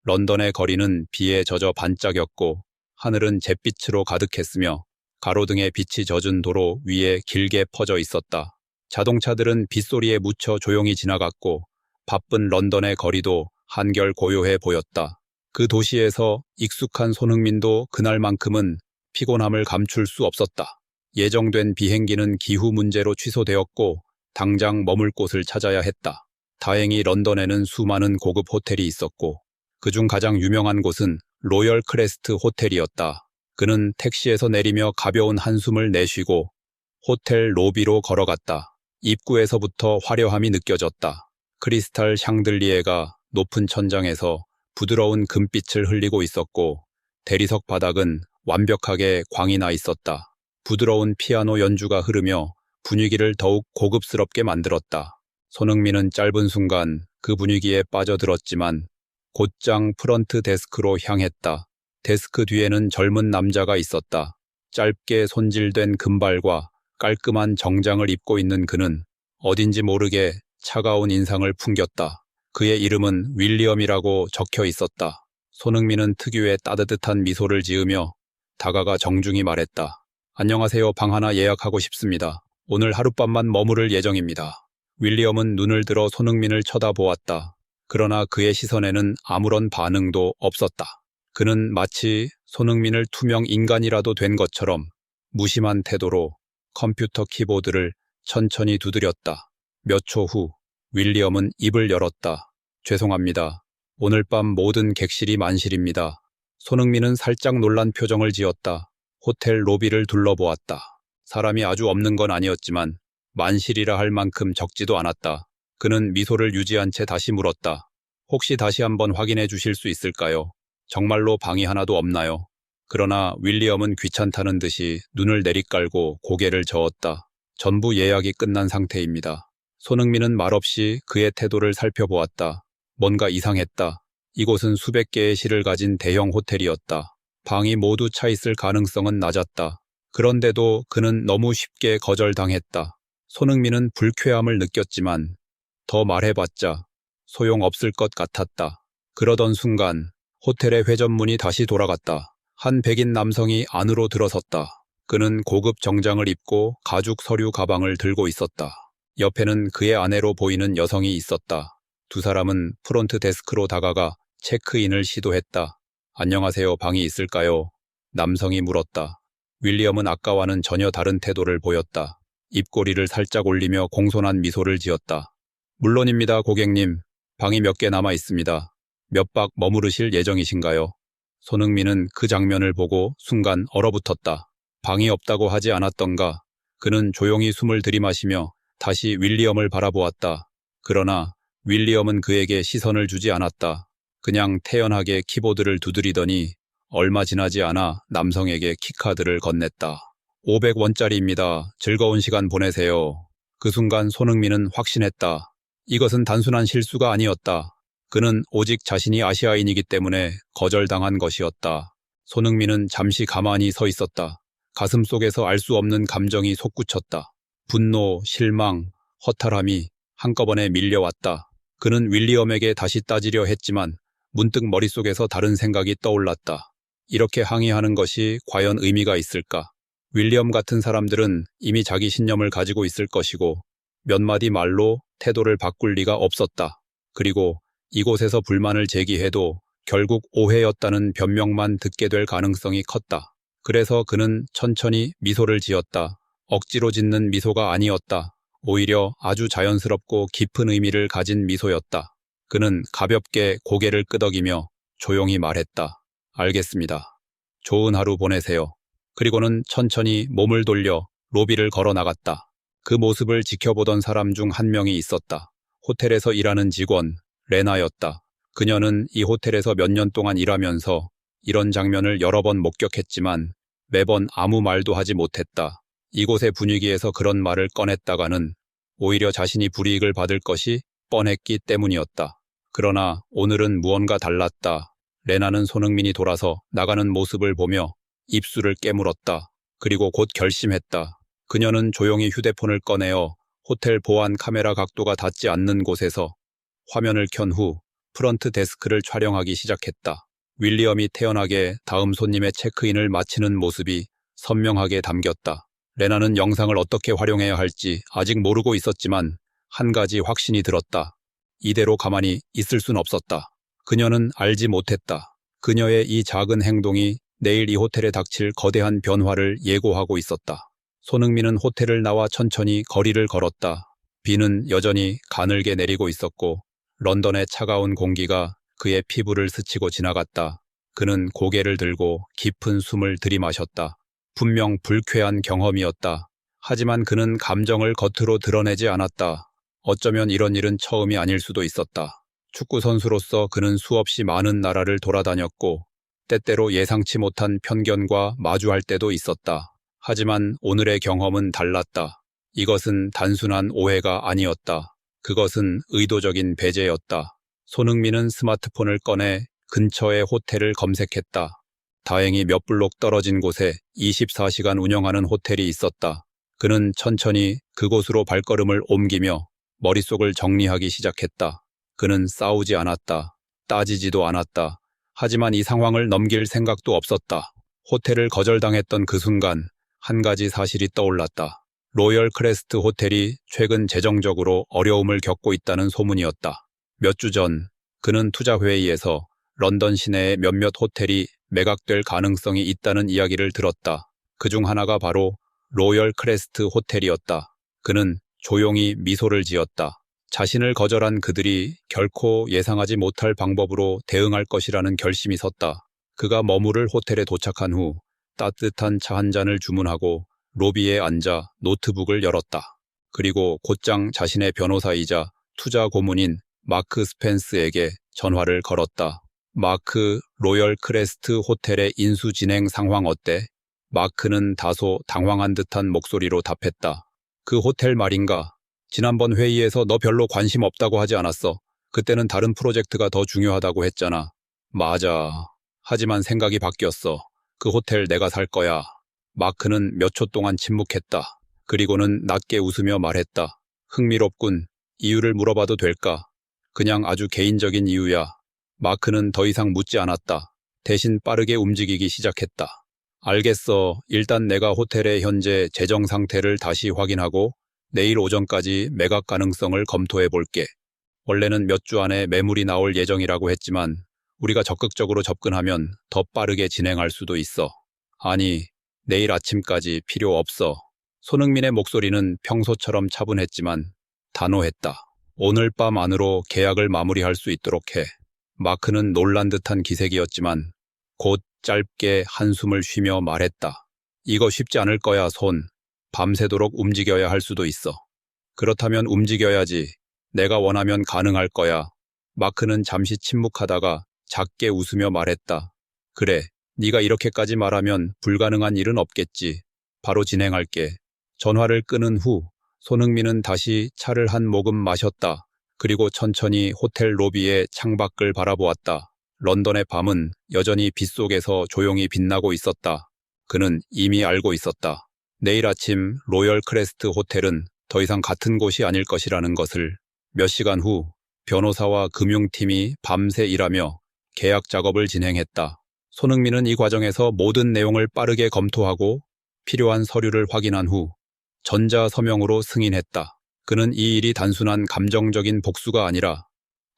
런던의 거리는 비에 젖어 반짝였고 하늘은 잿빛으로 가득했으며 가로등에 빛이 젖은 도로 위에 길게 퍼져 있었다. 자동차들은 빗소리에 묻혀 조용히 지나갔고 바쁜 런던의 거리도 한결 고요해 보였다. 그 도시에서 익숙한 손흥민도 그날만큼은 피곤함을 감출 수 없었다. 예정된 비행기는 기후 문제로 취소되었고 당장 머물 곳을 찾아야 했다. 다행히 런던에는 수많은 고급 호텔이 있었고 그중 가장 유명한 곳은 로열 크레스트 호텔이었다. 그는 택시에서 내리며 가벼운 한숨을 내쉬고 호텔 로비로 걸어갔다. 입구에서부터 화려함이 느껴졌다. 크리스탈 샹들리에가 높은 천장에서 부드러운 금빛을 흘리고 있었고 대리석 바닥은 완벽하게 광이 나 있었다. 부드러운 피아노 연주가 흐르며 분위기를 더욱 고급스럽게 만들었다. 손흥민은 짧은 순간 그 분위기에 빠져들었지만 곧장 프런트 데스크로 향했다. 데스크 뒤에는 젊은 남자가 있었다. 짧게 손질된 금발과 깔끔한 정장을 입고 있는 그는 어딘지 모르게 차가운 인상을 풍겼다. 그의 이름은 윌리엄이라고 적혀 있었다. 손흥민은 특유의 따뜻한 미소를 지으며 다가가 정중히 말했다. 안녕하세요. 방 하나 예약하고 싶습니다. 오늘 하룻밤만 머무를 예정입니다. 윌리엄은 눈을 들어 손흥민을 쳐다보았다. 그러나 그의 시선에는 아무런 반응도 없었다. 그는 마치 손흥민을 투명 인간이라도 된 것처럼 무심한 태도로 컴퓨터 키보드를 천천히 두드렸다. 몇 초 후 윌리엄은 입을 열었다. 죄송합니다. 오늘 밤 모든 객실이 만실입니다. 손흥민은 살짝 놀란 표정을 지었다. 호텔 로비를 둘러보았다. 사람이 아주 없는 건 아니었지만 만실이라 할 만큼 적지도 않았다. 그는 미소를 유지한 채 다시 물었다. 혹시 다시 한번 확인해 주실 수 있을까요? 정말로 방이 하나도 없나요? 그러나 윌리엄은 귀찮다는 듯이 눈을 내리깔고 고개를 저었다. 전부 예약이 끝난 상태입니다. 손흥민은 말없이 그의 태도를 살펴보았다. 뭔가 이상했다. 이곳은 수백 개의 실을 가진 대형 호텔이었다. 방이 모두 차 있을 가능성은 낮았다. 그런데도 그는 너무 쉽게 거절당했다. 손흥민은 불쾌함을 느꼈지만 더 말해봤자 소용없을 것 같았다. 그러던 순간 호텔의 회전문이 다시 돌아갔다. 한 백인 남성이 안으로 들어섰다. 그는 고급 정장을 입고 가죽 서류 가방을 들고 있었다. 옆에는 그의 아내로 보이는 여성이 있었다. 두 사람은 프론트 데스크로 다가가 체크인을 시도했다. 안녕하세요. 방이 있을까요? 남성이 물었다. 윌리엄은 아까와는 전혀 다른 태도를 보였다. 입꼬리를 살짝 올리며 공손한 미소를 지었다. 물론입니다, 고객님. 방이 몇 개 남아 있습니다. 몇 박 머무르실 예정이신가요? 손흥민은 그 장면을 보고 순간 얼어붙었다. 방이 없다고 하지 않았던가? 그는 조용히 숨을 들이마시며 다시 윌리엄을 바라보았다. 그러나 윌리엄은 그에게 시선을 주지 않았다. 그냥 태연하게 키보드를 두드리더니 얼마 지나지 않아 남성에게 키카드를 건넸다. 500원짜리입니다. 즐거운 시간 보내세요. 그 순간 손흥민은 확신했다. 이것은 단순한 실수가 아니었다. 그는 오직 자신이 아시아인이기 때문에 거절당한 것이었다. 손흥민은 잠시 가만히 서 있었다. 가슴 속에서 알 수 없는 감정이 솟구쳤다. 분노, 실망, 허탈함이 한꺼번에 밀려왔다. 그는 윌리엄에게 다시 따지려 했지만 문득 머릿속에서 다른 생각이 떠올랐다. 이렇게 항의하는 것이 과연 의미가 있을까? 윌리엄 같은 사람들은 이미 자기 신념을 가지고 있을 것이고 몇 마디 말로 태도를 바꿀 리가 없었다. 그리고 이곳에서 불만을 제기해도 결국 오해였다는 변명만 듣게 될 가능성이 컸다. 그래서 그는 천천히 미소를 지었다. 억지로 짓는 미소가 아니었다. 오히려 아주 자연스럽고 깊은 의미를 가진 미소였다. 그는 가볍게 고개를 끄덕이며 조용히 말했다. 알겠습니다. 좋은 하루 보내세요. 그리고는 천천히 몸을 돌려 로비를 걸어 나갔다. 그 모습을 지켜보던 사람 중 한 명이 있었다. 호텔에서 일하는 직원, 레나였다. 그녀는 이 호텔에서 몇 년 동안 일하면서 이런 장면을 여러 번 목격했지만 매번 아무 말도 하지 못했다. 이곳의 분위기에서 그런 말을 꺼냈다가는 오히려 자신이 불이익을 받을 것이 뻔했기 때문이었다. 그러나 오늘은 무언가 달랐다. 레나는 손흥민이 돌아서 나가는 모습을 보며 입술을 깨물었다. 그리고 곧 결심했다. 그녀는 조용히 휴대폰을 꺼내어 호텔 보안 카메라 각도가 닿지 않는 곳에서 화면을 켠 후 프런트 데스크를 촬영하기 시작했다. 윌리엄이 태연하게 다음 손님의 체크인을 마치는 모습이 선명하게 담겼다. 레나는 영상을 어떻게 활용해야 할지 아직 모르고 있었지만 한 가지 확신이 들었다. 이대로 가만히 있을 순 없었다. 그녀는 알지 못했다. 그녀의 이 작은 행동이 내일 이 호텔에 닥칠 거대한 변화를 예고하고 있었다. 손흥민은 호텔을 나와 천천히 거리를 걸었다. 비는 여전히 가늘게 내리고 있었고 런던의 차가운 공기가 그의 피부를 스치고 지나갔다. 그는 고개를 들고 깊은 숨을 들이마셨다. 분명 불쾌한 경험이었다. 하지만 그는 감정을 겉으로 드러내지 않았다. 어쩌면 이런 일은 처음이 아닐 수도 있었다. 축구 선수로서 그는 수없이 많은 나라를 돌아다녔고 때때로 예상치 못한 편견과 마주할 때도 있었다. 하지만 오늘의 경험은 달랐다. 이것은 단순한 오해가 아니었다. 그것은 의도적인 배제였다. 손흥민은 스마트폰을 꺼내 근처의 호텔을 검색했다. 다행히 몇 블록 떨어진 곳에 24시간 운영하는 호텔이 있었다. 그는 천천히 그곳으로 발걸음을 옮기며 머릿속을 정리하기 시작했다. 그는 싸우지 않았다. 따지지도 않았다. 하지만 이 상황을 넘길 생각도 없었다. 호텔을 거절당했던 그 순간 한 가지 사실이 떠올랐다. 로열 크레스트 호텔이 최근 재정적으로 어려움을 겪고 있다는 소문이었다. 몇 주 전 그는 투자회의에서 런던 시내의 몇몇 호텔이 매각될 가능성이 있다는 이야기를 들었다. 그중 하나가 바로 로열 크레스트 호텔이었다. 그는 조용히 미소를 지었다. 자신을 거절한 그들이 결코 예상하지 못할 방법으로 대응할 것이라는 결심이 섰다. 그가 머무를 호텔에 도착한 후 따뜻한 차 한 잔을 주문하고 로비에 앉아 노트북을 열었다. 그리고 곧장 자신의 변호사이자 투자 고문인 마크 스펜스에게 전화를 걸었다. 마크, 로열 크레스트 호텔의 인수 진행 상황 어때? 마크는 다소 당황한 듯한 목소리로 답했다. 그 호텔 말인가? 지난번 회의에서 너 별로 관심 없다고 하지 않았어. 그때는 다른 프로젝트가 더 중요하다고 했잖아. 맞아. 하지만 생각이 바뀌었어. 그 호텔 내가 살 거야. 마크는 몇 초 동안 침묵했다. 그리고는 낮게 웃으며 말했다. 흥미롭군. 이유를 물어봐도 될까? 그냥 아주 개인적인 이유야. 마크는 더 이상 묻지 않았다. 대신 빠르게 움직이기 시작했다. 알겠어. 일단 내가 호텔의 현재 재정 상태를 다시 확인하고 내일 오전까지 매각 가능성을 검토해 볼게. 원래는 몇 주 안에 매물이 나올 예정이라고 했지만 우리가 적극적으로 접근하면 더 빠르게 진행할 수도 있어. 아니, 내일 아침까지 필요 없어. 손흥민의 목소리는 평소처럼 차분했지만 단호했다. 오늘 밤 안으로 계약을 마무리할 수 있도록 해. 마크는 놀란 듯한 기색이었지만 곧 짧게 한숨을 쉬며 말했다. 이거 쉽지 않을 거야, 손. 밤새도록 움직여야 할 수도 있어. 그렇다면 움직여야지. 내가 원하면 가능할 거야. 마크는 잠시 침묵하다가 작게 웃으며 말했다. 그래, 네가 이렇게까지 말하면 불가능한 일은 없겠지. 바로 진행할게. 전화를 끊은 후 손흥민은 다시 차를 한 모금 마셨다. 그리고 천천히 호텔 로비의 창밖을 바라보았다. 런던의 밤은 여전히 빛 속에서 조용히 빛나고 있었다. 그는 이미 알고 있었다. 내일 아침 로열 크레스트 호텔은 더 이상 같은 곳이 아닐 것이라는 것을. 몇 시간 후 변호사와 금융팀이 밤새 일하며 계약 작업을 진행했다. 손흥민은 이 과정에서 모든 내용을 빠르게 검토하고 필요한 서류를 확인한 후 전자 서명으로 승인했다. 그는 이 일이 단순한 감정적인 복수가 아니라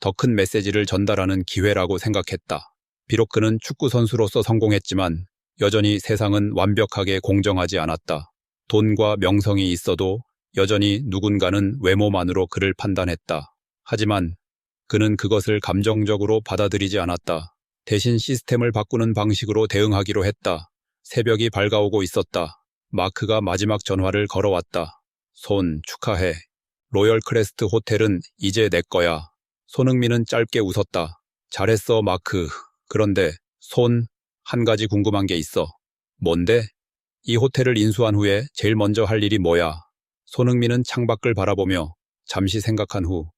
더 큰 메시지를 전달하는 기회라고 생각했다. 비록 그는 축구 선수로서 성공했지만 여전히 세상은 완벽하게 공정하지 않았다. 돈과 명성이 있어도 여전히 누군가는 외모만으로 그를 판단했다. 하지만 그는 그것을 감정적으로 받아들이지 않았다. 대신 시스템을 바꾸는 방식으로 대응하기로 했다. 새벽이 밝아오고 있었다. 마크가 마지막 전화를 걸어왔다. 손, 축하해. 로열 크레스트 호텔은 이제 내 거야. 손흥민은 짧게 웃었다. 잘했어, 마크. 그런데 손, 한 가지 궁금한 게 있어. 뭔데? 이 호텔을 인수한 후에 제일 먼저 할 일이 뭐야? 손흥민은 창밖을 바라보며 잠시 생각한 후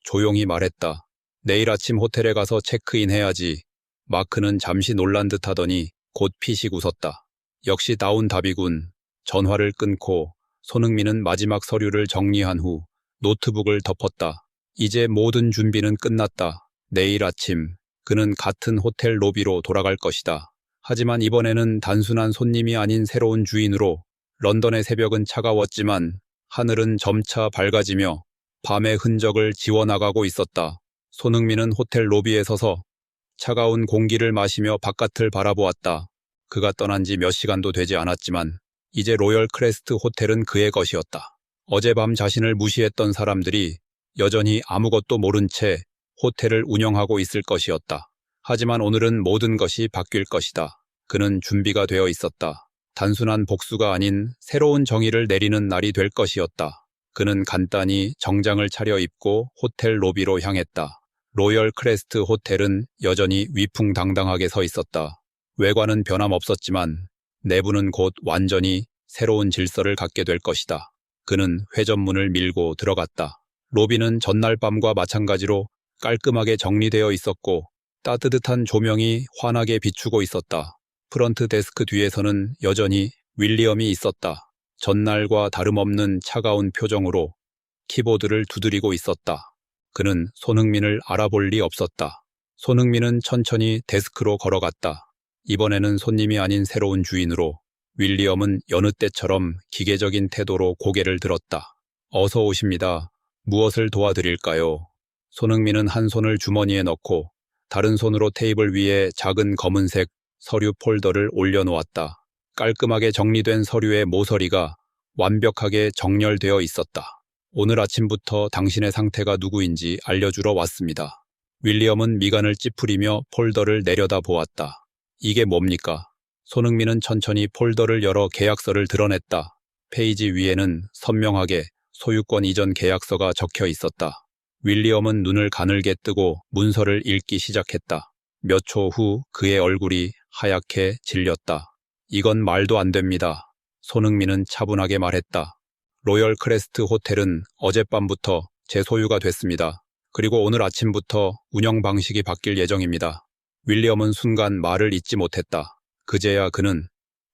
조용히 말했다. 내일 아침 호텔에 가서 체크인해야지. 마크는 잠시 놀란 듯 하더니 곧 피식 웃었다. 역시 나온 답이군. 전화를 끊고 손흥민은 마지막 서류를 정리한 후 노트북을 덮었다. 이제 모든 준비는 끝났다. 내일 아침 그는 같은 호텔 로비로 돌아갈 것이다. 하지만 이번에는 단순한 손님이 아닌 새로운 주인으로. 런던의 새벽은 차가웠지만 하늘은 점차 밝아지며 밤의 흔적을 지워나가고 있었다. 손흥민은 호텔 로비에 서서 차가운 공기를 마시며 바깥을 바라보았다. 그가 떠난 지 몇 시간도 되지 않았지만 이제 로열 크레스트 호텔은 그의 것이었다. 어젯밤 자신을 무시했던 사람들이 여전히 아무것도 모른 채 호텔을 운영하고 있을 것이었다. 하지만 오늘은 모든 것이 바뀔 것이다. 그는 준비가 되어 있었다. 단순한 복수가 아닌 새로운 정의를 내리는 날이 될 것이었다. 그는 간단히 정장을 차려입고 호텔 로비로 향했다. 로열 크레스트 호텔은 여전히 위풍당당하게 서 있었다. 외관은 변함없었지만 내부는 곧 완전히 새로운 질서를 갖게 될 것이다. 그는 회전문을 밀고 들어갔다. 로비는 전날 밤과 마찬가지로 깔끔하게 정리되어 있었고 따뜻한 조명이 환하게 비추고 있었다. 프런트 데스크 뒤에서는 여전히 윌리엄이 있었다. 전날과 다름없는 차가운 표정으로 키보드를 두드리고 있었다. 그는 손흥민을 알아볼 리 없었다. 손흥민은 천천히 데스크로 걸어갔다. 이번에는 손님이 아닌 새로운 주인으로. 윌리엄은 여느 때처럼 기계적인 태도로 고개를 들었다. 어서 오십니다. 무엇을 도와드릴까요? 손흥민은 한 손을 주머니에 넣고 다른 손으로 테이블 위에 작은 검은색 서류 폴더를 올려놓았다. 깔끔하게 정리된 서류의 모서리가 완벽하게 정렬되어 있었다. 오늘 아침부터 당신의 상태가 누구인지 알려주러 왔습니다. 윌리엄은 미간을 찌푸리며 폴더를 내려다보았다. 이게 뭡니까? 손흥민은 천천히 폴더를 열어 계약서를 드러냈다. 페이지 위에는 선명하게 소유권 이전 계약서가 적혀 있었다. 윌리엄은 눈을 가늘게 뜨고 문서를 읽기 시작했다. 몇 초 후 그의 얼굴이 하얗게 질렸다. 이건 말도 안 됩니다. 손흥민은 차분하게 말했다. 로열 크레스트 호텔은 어젯밤부터 제 소유가 됐습니다. 그리고 오늘 아침부터 운영 방식이 바뀔 예정입니다. 윌리엄은 순간 말을 잇지 못했다. 그제야 그는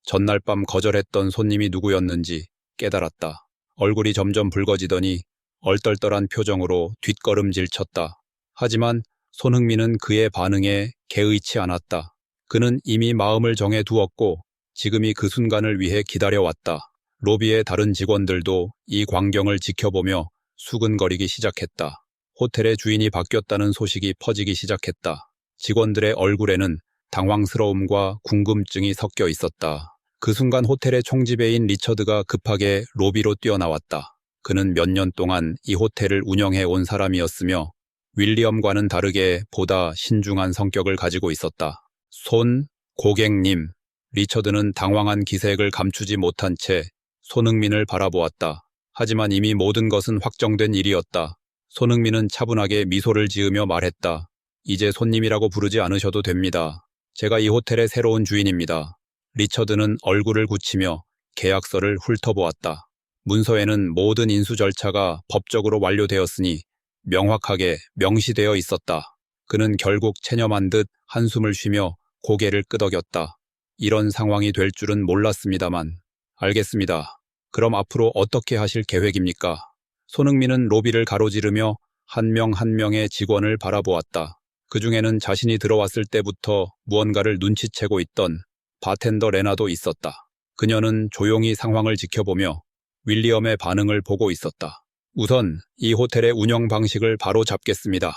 전날 밤 거절했던 손님이 누구였는지 깨달았다. 얼굴이 점점 붉어지더니 얼떨떨한 표정으로 뒷걸음질 쳤다. 하지만 손흥민은 그의 반응에 개의치 않았다. 그는 이미 마음을 정해 두었고 지금이 그 순간을 위해 기다려왔다. 로비의 다른 직원들도 이 광경을 지켜보며 수근거리기 시작했다. 호텔의 주인이 바뀌었다는 소식이 퍼지기 시작했다. 직원들의 얼굴에는 당황스러움과 궁금증이 섞여 있었다. 그 순간 호텔의 총지배인 리처드가 급하게 로비로 뛰어나왔다. 그는 몇 년 동안 이 호텔을 운영해 온 사람이었으며 윌리엄과는 다르게 보다 신중한 성격을 가지고 있었다. 고객님. 리처드는 당황한 기색을 감추지 못한 채 손흥민을 바라보았다. 하지만 이미 모든 것은 확정된 일이었다. 손흥민은 차분하게 미소를 지으며 말했다. 이제 손님이라고 부르지 않으셔도 됩니다. 제가 이 호텔의 새로운 주인입니다. 리처드는 얼굴을 굳히며 계약서를 훑어보았다. 문서에는 모든 인수 절차가 법적으로 완료되었으니 명확하게 명시되어 있었다. 그는 결국 체념한 듯 한숨을 쉬며 고개를 끄덕였다. 이런 상황이 될 줄은 몰랐습니다만. 알겠습니다. 그럼 앞으로 어떻게 하실 계획입니까? 손흥민은 로비를 가로지르며 한 명 한 명의 직원을 바라보았다. 그 중에는 자신이 들어왔을 때부터 무언가를 눈치채고 있던 바텐더 레나도 있었다. 그녀는 조용히 상황을 지켜보며 윌리엄의 반응을 보고 있었다. 우선 이 호텔의 운영 방식을 바로 잡겠습니다.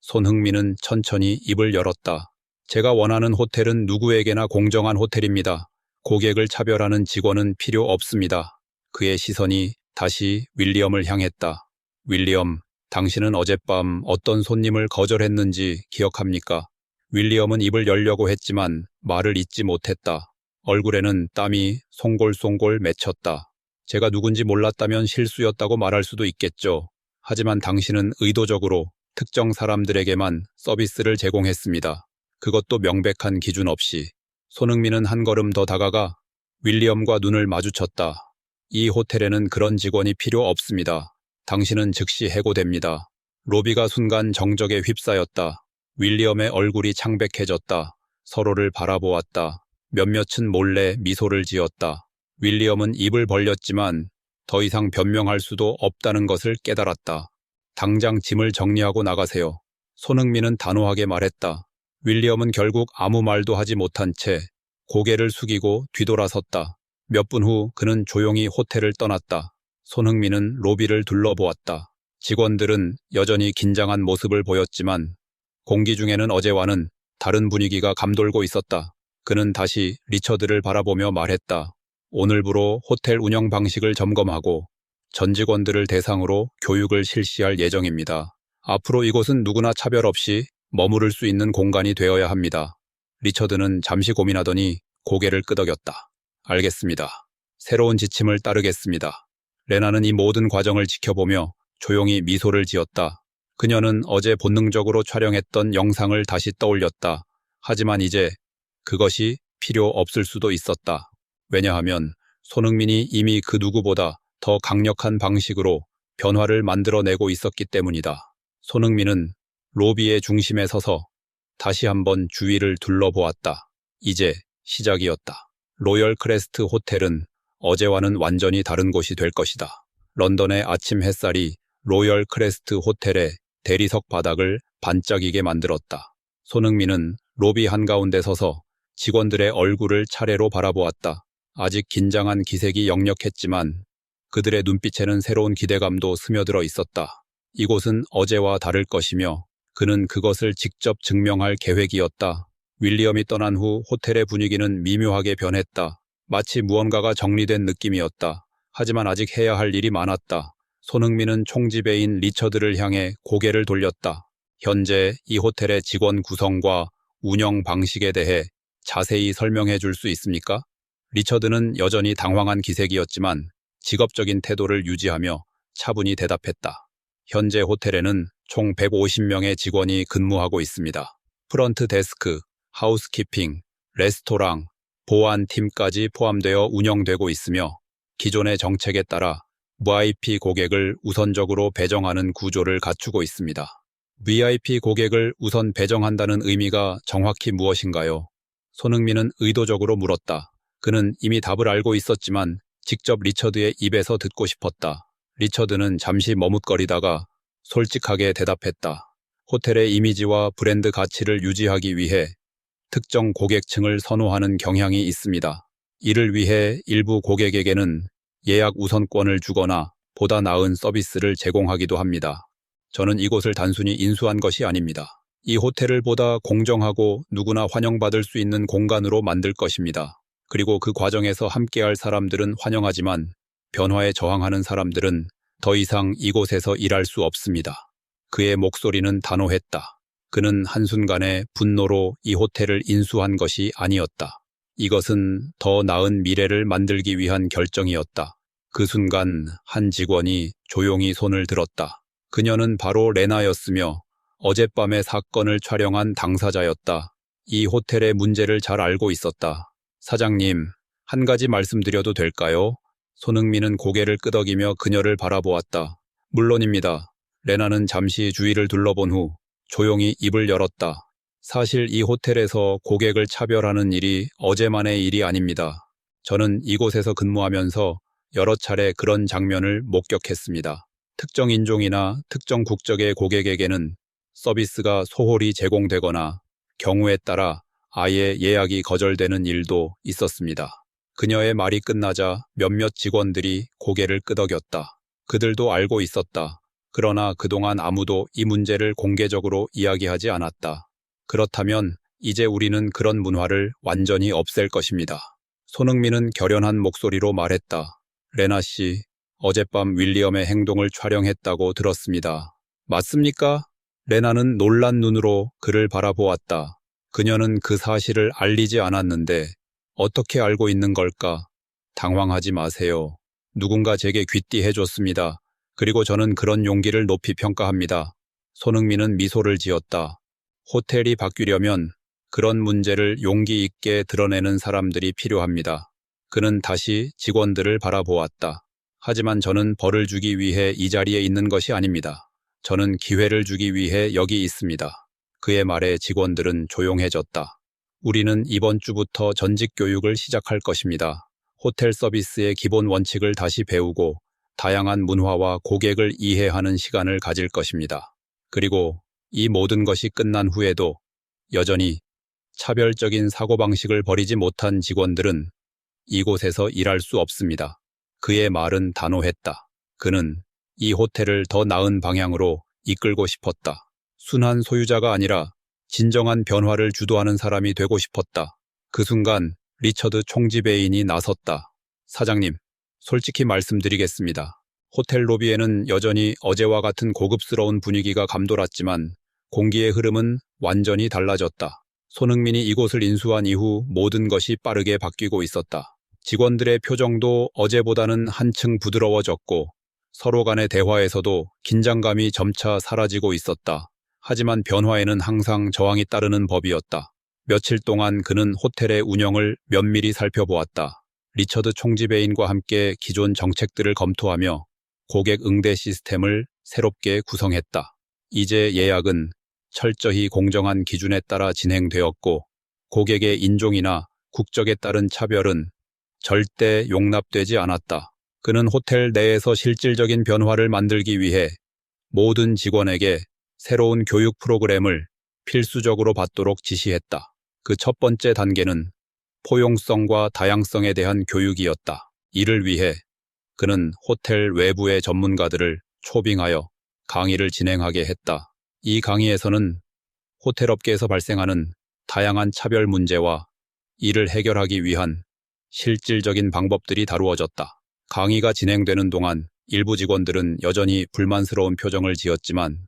손흥민은 천천히 입을 열었다. 제가 원하는 호텔은 누구에게나 공정한 호텔입니다. 고객을 차별하는 직원은 필요 없습니다. 그의 시선이 다시 윌리엄을 향했다. 윌리엄, 당신은 어젯밤 어떤 손님을 거절했는지 기억합니까? 윌리엄은 입을 열려고 했지만 말을 잇지 못했다. 얼굴에는 땀이 송골송골 맺혔다. 제가 누군지 몰랐다면 실수였다고 말할 수도 있겠죠. 하지만 당신은 의도적으로 특정 사람들에게만 서비스를 제공했습니다. 그것도 명백한 기준 없이. 손흥민은 한 걸음 더 다가가 윌리엄과 눈을 마주쳤다. 이 호텔에는 그런 직원이 필요 없습니다. 당신은 즉시 해고됩니다. 로비가 순간 정적에 휩싸였다. 윌리엄의 얼굴이 창백해졌다. 서로를 바라보았다. 몇몇은 몰래 미소를 지었다. 윌리엄은 입을 벌렸지만 더 이상 변명할 수도 없다는 것을 깨달았다. 당장 짐을 정리하고 나가세요. 손흥민은 단호하게 말했다. 윌리엄은 결국 아무 말도 하지 못한 채 고개를 숙이고 뒤돌아섰다. 몇 분 후 그는 조용히 호텔을 떠났다. 손흥민은 로비를 둘러보았다. 직원들은 여전히 긴장한 모습을 보였지만 공기 중에는 어제와는 다른 분위기가 감돌고 있었다. 그는 다시 리처드를 바라보며 말했다. 오늘부로 호텔 운영 방식을 점검하고 전 직원들을 대상으로 교육을 실시할 예정입니다. 앞으로 이곳은 누구나 차별 없이 머무를 수 있는 공간이 되어야 합니다. 리처드는 잠시 고민하더니 고개를 끄덕였다. 알겠습니다. 새로운 지침을 따르겠습니다. 레나는 이 모든 과정을 지켜보며 조용히 미소를 지었다. 그녀는 어제 본능적으로 촬영했던 영상을 다시 떠올렸다. 하지만 이제 그것이 필요 없을 수도 있었다. 왜냐하면 손흥민이 이미 그 누구보다 더 강력한 방식으로 변화를 만들어내고 있었기 때문이다. 손흥민은 로비의 중심에 서서 다시 한번 주위를 둘러보았다. 이제 시작이었다. 로열 크레스트 호텔은 어제와는 완전히 다른 곳이 될 것이다. 런던의 아침 햇살이 로열 크레스트 호텔의 대리석 바닥을 반짝이게 만들었다. 손흥민은 로비 한가운데 서서 직원들의 얼굴을 차례로 바라보았다. 아직 긴장한 기색이 역력했지만 그들의 눈빛에는 새로운 기대감도 스며들어 있었다. 이곳은 어제와 다를 것이며 그는 그것을 직접 증명할 계획이었다. 윌리엄이 떠난 후 호텔의 분위기는 미묘하게 변했다. 마치 무언가가 정리된 느낌이었다. 하지만 아직 해야 할 일이 많았다. 손흥민은 총지배인 리처드를 향해 고개를 돌렸다. 현재 이 호텔의 직원 구성과 운영 방식에 대해 자세히 설명해 줄 수 있습니까? 리처드는 여전히 당황한 기색이었지만 직업적인 태도를 유지하며 차분히 대답했다. 현재 호텔에는 총 150명의 직원이 근무하고 있습니다. 프런트 데스크, 하우스키핑, 레스토랑, 보안팀까지 포함되어 운영되고 있으며 기존의 정책에 따라 VIP 고객을 우선적으로 배정하는 구조를 갖추고 있습니다. VIP 고객을 우선 배정한다는 의미가 정확히 무엇인가요? 손흥민은 의도적으로 물었다. 그는 이미 답을 알고 있었지만 직접 리처드의 입에서 듣고 싶었다. 리처드는 잠시 머뭇거리다가 솔직하게 대답했다. 호텔의 이미지와 브랜드 가치를 유지하기 위해 특정 고객층을 선호하는 경향이 있습니다. 이를 위해 일부 고객에게는 예약 우선권을 주거나 보다 나은 서비스를 제공하기도 합니다. 저는 이곳을 단순히 인수한 것이 아닙니다. 이 호텔을 보다 공정하고 누구나 환영받을 수 있는 공간으로 만들 것입니다. 그리고 그 과정에서 함께할 사람들은 환영하지만 변화에 저항하는 사람들은 더 이상 이곳에서 일할 수 없습니다. 그의 목소리는 단호했다. 그는 한순간에 분노로 이 호텔을 인수한 것이 아니었다. 이것은 더 나은 미래를 만들기 위한 결정이었다. 그 순간 한 직원이 조용히 손을 들었다. 그녀는 바로 레나였으며 어젯밤의 사건을 촬영한 당사자였다. 이 호텔의 문제를 잘 알고 있었다. 사장님, 한 가지 말씀드려도 될까요? 손흥민은 고개를 끄덕이며 그녀를 바라보았다. 물론입니다. 레나는 잠시 주위를 둘러본 후 조용히 입을 열었다. 사실 이 호텔에서 고객을 차별하는 일이 어제만의 일이 아닙니다. 저는 이곳에서 근무하면서 여러 차례 그런 장면을 목격했습니다. 특정 인종이나 특정 국적의 고객에게는 서비스가 소홀히 제공되거나 경우에 따라 아예 예약이 거절되는 일도 있었습니다. 그녀의 말이 끝나자 몇몇 직원들이 고개를 끄덕였다. 그들도 알고 있었다. 그러나 그동안 아무도 이 문제를 공개적으로 이야기하지 않았다. 그렇다면 이제 우리는 그런 문화를 완전히 없앨 것입니다. 손흥민은 결연한 목소리로 말했다. 레나 씨, 어젯밤 윌리엄의 행동을 촬영했다고 들었습니다. 맞습니까? 레나는 놀란 눈으로 그를 바라보았다. 그녀는 그 사실을 알리지 않았는데 어떻게 알고 있는 걸까? 당황하지 마세요. 누군가 제게 귀띠해줬습니다. 그리고 저는 그런 용기를 높이 평가합니다. 손흥민은 미소를 지었다. 호텔이 바뀌려면 그런 문제를 용기 있게 드러내는 사람들이 필요합니다. 그는 다시 직원들을 바라보았다. 하지만 저는 벌을 주기 위해 이 자리에 있는 것이 아닙니다. 저는 기회를 주기 위해 여기 있습니다. 그의 말에 직원들은 조용해졌다. 우리는 이번 주부터 전직 교육을 시작할 것입니다. 호텔 서비스의 기본 원칙을 다시 배우고 다양한 문화와 고객을 이해하는 시간을 가질 것입니다. 그리고 이 모든 것이 끝난 후에도 여전히 차별적인 사고방식을 버리지 못한 직원들은 이곳에서 일할 수 없습니다. 그의 말은 단호했다. 그는 이 호텔을 더 나은 방향으로 이끌고 싶었다. 순한 소유자가 아니라 진정한 변화를 주도하는 사람이 되고 싶었다. 그 순간 리처드 총지배인이 나섰다. 사장님, 솔직히 말씀드리겠습니다. 호텔 로비에는 여전히 어제와 같은 고급스러운 분위기가 감돌았지만 공기의 흐름은 완전히 달라졌다. 손흥민이 이곳을 인수한 이후 모든 것이 빠르게 바뀌고 있었다. 직원들의 표정도 어제보다는 한층 부드러워졌고 서로 간의 대화에서도 긴장감이 점차 사라지고 있었다. 하지만 변화에는 항상 저항이 따르는 법이었다. 며칠 동안 그는 호텔의 운영을 면밀히 살펴보았다. 리처드 총지배인과 함께 기존 정책들을 검토하며 고객 응대 시스템을 새롭게 구성했다. 이제 예약은 철저히 공정한 기준에 따라 진행되었고 고객의 인종이나 국적에 따른 차별은 절대 용납되지 않았다. 그는 호텔 내에서 실질적인 변화를 만들기 위해 모든 직원에게 새로운 교육 프로그램을 필수적으로 받도록 지시했다. 그 첫 번째 단계는 포용성과 다양성에 대한 교육이었다. 이를 위해 그는 호텔 외부의 전문가들을 초빙하여 강의를 진행하게 했다. 이 강의에서는 호텔 업계에서 발생하는 다양한 차별 문제와 이를 해결하기 위한 실질적인 방법들이 다루어졌다. 강의가 진행되는 동안 일부 직원들은 여전히 불만스러운 표정을 지었지만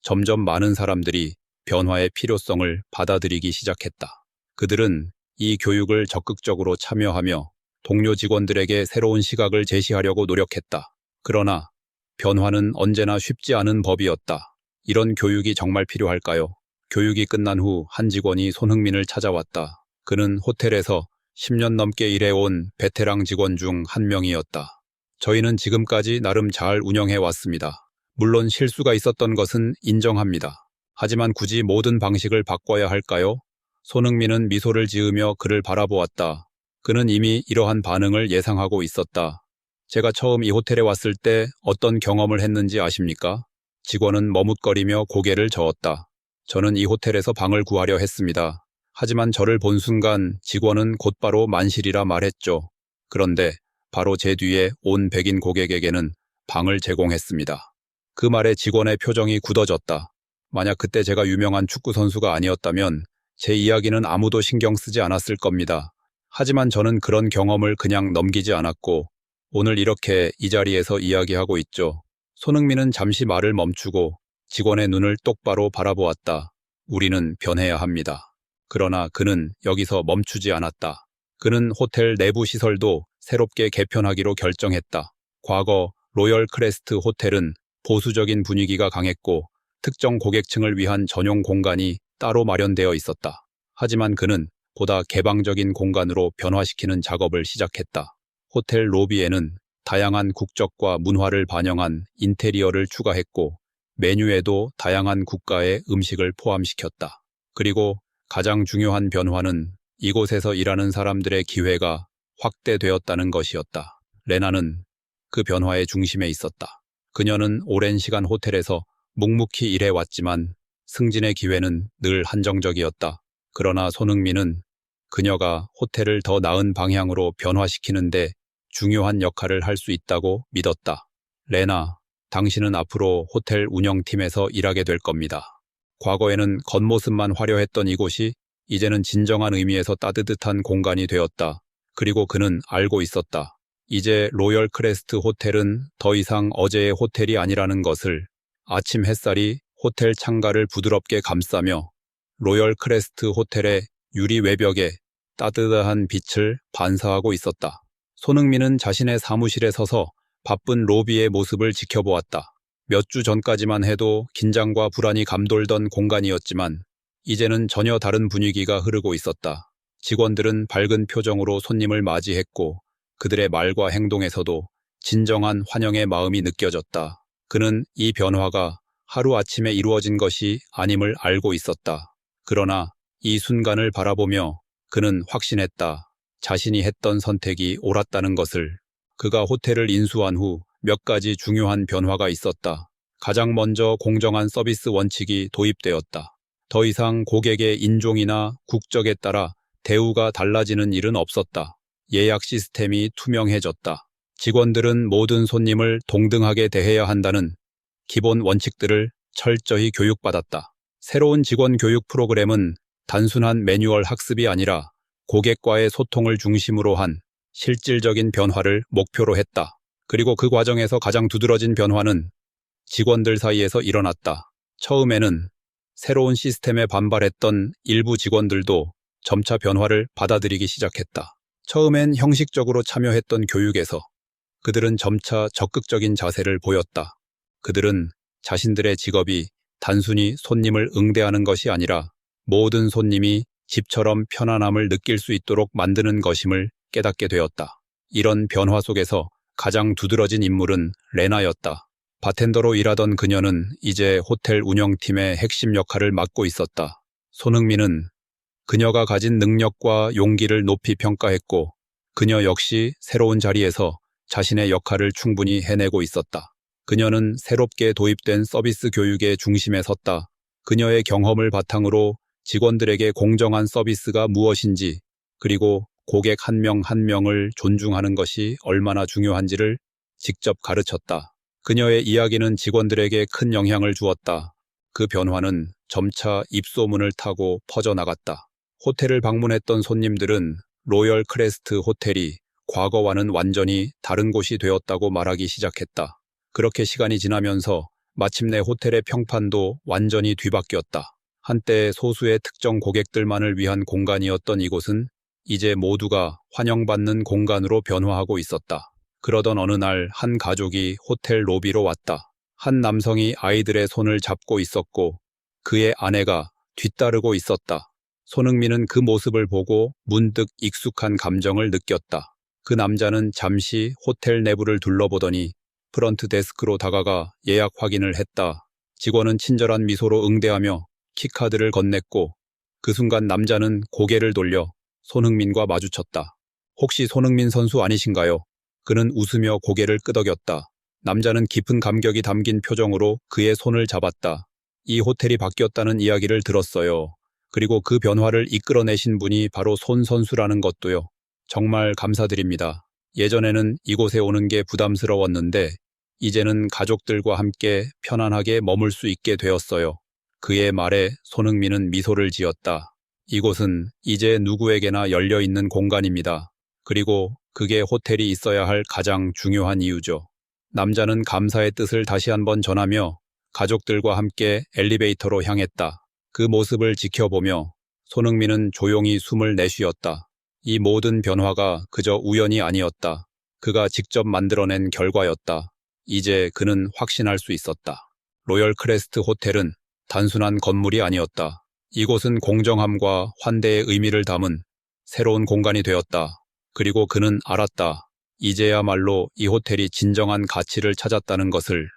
점점 많은 사람들이 변화의 필요성을 받아들이기 시작했다. 그들은 이 교육을 적극적으로 참여하며 동료 직원들에게 새로운 시각을 제시하려고 노력했다. 그러나 변화는 언제나 쉽지 않은 법이었다. 이런 교육이 정말 필요할까요? 교육이 끝난 후 한 직원이 손흥민을 찾아왔다. 그는 호텔에서 10년 넘게 일해온 베테랑 직원 중 한 명이었다. 저희는 지금까지 나름 잘 운영해 왔습니다. 물론 실수가 있었던 것은 인정합니다. 하지만 굳이 모든 방식을 바꿔야 할까요? 손흥민은 미소를 지으며 그를 바라보았다. 그는 이미 이러한 반응을 예상하고 있었다. 제가 처음 이 호텔에 왔을 때 어떤 경험을 했는지 아십니까? 직원은 머뭇거리며 고개를 저었다. 저는 이 호텔에서 방을 구하려 했습니다. 하지만 저를 본 순간 직원은 곧바로 만실이라 말했죠. 그런데 바로 제 뒤에 온 백인 고객에게는 방을 제공했습니다. 그 말에 직원의 표정이 굳어졌다. 만약 그때 제가 유명한 축구 선수가 아니었다면 제 이야기는 아무도 신경 쓰지 않았을 겁니다. 하지만 저는 그런 경험을 그냥 넘기지 않았고 오늘 이렇게 이 자리에서 이야기하고 있죠. 손흥민은 잠시 말을 멈추고 직원의 눈을 똑바로 바라보았다. 우리는 변해야 합니다. 그러나 그는 여기서 멈추지 않았다. 그는 호텔 내부 시설도 새롭게 개편하기로 결정했다. 과거 로열 크레스트 호텔은 보수적인 분위기가 강했고 특정 고객층을 위한 전용 공간이 따로 마련되어 있었다. 하지만 그는 보다 개방적인 공간으로 변화시키는 작업을 시작했다. 호텔 로비에는 다양한 국적과 문화를 반영한 인테리어를 추가했고 메뉴에도 다양한 국가의 음식을 포함시켰다. 그리고 가장 중요한 변화는 이곳에서 일하는 사람들의 기회가 확대되었다는 것이었다. 레나는 그 변화의 중심에 있었다. 그녀는 오랜 시간 호텔에서 묵묵히 일해왔지만 승진의 기회는 늘 한정적이었다. 그러나 손흥민은 그녀가 호텔을 더 나은 방향으로 변화시키는데 중요한 역할을 할 수 있다고 믿었다. 레나, 당신은 앞으로 호텔 운영팀에서 일하게 될 겁니다. 과거에는 겉모습만 화려했던 이곳이 이제는 진정한 의미에서 따뜻한 공간이 되었다. 그리고 그는 알고 있었다. 이제 로열 크레스트 호텔은 더 이상 어제의 호텔이 아니라는 것을. 아침 햇살이 호텔 창가를 부드럽게 감싸며 로열 크레스트 호텔의 유리 외벽에 따뜻한 빛을 반사하고 있었다. 손흥민은 자신의 사무실에 서서 바쁜 로비의 모습을 지켜보았다. 몇 주 전까지만 해도 긴장과 불안이 감돌던 공간이었지만 이제는 전혀 다른 분위기가 흐르고 있었다. 직원들은 밝은 표정으로 손님을 맞이했고 그들의 말과 행동에서도 진정한 환영의 마음이 느껴졌다. 그는 이 변화가 하루아침에 이루어진 것이 아님을 알고 있었다. 그러나 이 순간을 바라보며 그는 확신했다. 자신이 했던 선택이 옳았다는 것을. 그가 호텔을 인수한 후 몇 가지 중요한 변화가 있었다. 가장 먼저 공정한 서비스 원칙이 도입되었다. 더 이상 고객의 인종이나 국적에 따라 대우가 달라지는 일은 없었다. 예약 시스템이 투명해졌다. 직원들은 모든 손님을 동등하게 대해야 한다는 기본 원칙들을 철저히 교육받았다. 새로운 직원 교육 프로그램은 단순한 매뉴얼 학습이 아니라 고객과의 소통을 중심으로 한 실질적인 변화를 목표로 했다. 그리고 그 과정에서 가장 두드러진 변화는 직원들 사이에서 일어났다. 처음에는 새로운 시스템에 반발했던 일부 직원들도 점차 변화를 받아들이기 시작했다. 처음엔 형식적으로 참여했던 교육에서 그들은 점차 적극적인 자세를 보였다. 그들은 자신들의 직업이 단순히 손님을 응대하는 것이 아니라 모든 손님이 집처럼 편안함을 느낄 수 있도록 만드는 것임을 깨닫게 되었다. 이런 변화 속에서 가장 두드러진 인물은 레나였다. 바텐더로 일하던 그녀는 이제 호텔 운영팀의 핵심 역할을 맡고 있었다. 손흥민은 그녀가 가진 능력과 용기를 높이 평가했고 그녀 역시 새로운 자리에서 자신의 역할을 충분히 해내고 있었다. 그녀는 새롭게 도입된 서비스 교육의 중심에 섰다. 그녀의 경험을 바탕으로 직원들에게 공정한 서비스가 무엇인지 그리고 고객 한 명 한 명을 존중하는 것이 얼마나 중요한지를 직접 가르쳤다. 그녀의 이야기는 직원들에게 큰 영향을 주었다. 그 변화는 점차 입소문을 타고 퍼져나갔다. 호텔을 방문했던 손님들은 로열 크레스트 호텔이 과거와는 완전히 다른 곳이 되었다고 말하기 시작했다. 그렇게 시간이 지나면서 마침내 호텔의 평판도 완전히 뒤바뀌었다. 한때 소수의 특정 고객들만을 위한 공간이었던 이곳은 이제 모두가 환영받는 공간으로 변화하고 있었다. 그러던 어느 날 한 가족이 호텔 로비로 왔다. 한 남성이 아이들의 손을 잡고 있었고 그의 아내가 뒤따르고 있었다. 손흥민은 그 모습을 보고 문득 익숙한 감정을 느꼈다. 그 남자는 잠시 호텔 내부를 둘러보더니 프런트 데스크로 다가가 예약 확인을 했다. 직원은 친절한 미소로 응대하며 키카드를 건넸고 그 순간 남자는 고개를 돌려 손흥민과 마주쳤다. 혹시 손흥민 선수 아니신가요? 그는 웃으며 고개를 끄덕였다. 남자는 깊은 감격이 담긴 표정으로 그의 손을 잡았다. 이 호텔이 바뀌었다는 이야기를 들었어요. 그리고 그 변화를 이끌어내신 분이 바로 손 선수라는 것도요. 정말 감사드립니다. 예전에는 이곳에 오는 게 부담스러웠는데 이제는 가족들과 함께 편안하게 머물 수 있게 되었어요. 그의 말에 손흥민은 미소를 지었다. 이곳은 이제 누구에게나 열려있는 공간입니다. 그리고 그게 호텔이 있어야 할 가장 중요한 이유죠. 남자는 감사의 뜻을 다시 한번 전하며 가족들과 함께 엘리베이터로 향했다. 그 모습을 지켜보며 손흥민은 조용히 숨을 내쉬었다. 이 모든 변화가 그저 우연이 아니었다. 그가 직접 만들어낸 결과였다. 이제 그는 확신할 수 있었다. 로열 크레스트 호텔은 단순한 건물이 아니었다. 이곳은 공정함과 환대의 의미를 담은 새로운 공간이 되었다. 그리고 그는 알았다. 이제야말로 이 호텔이 진정한 가치를 찾았다는 것을.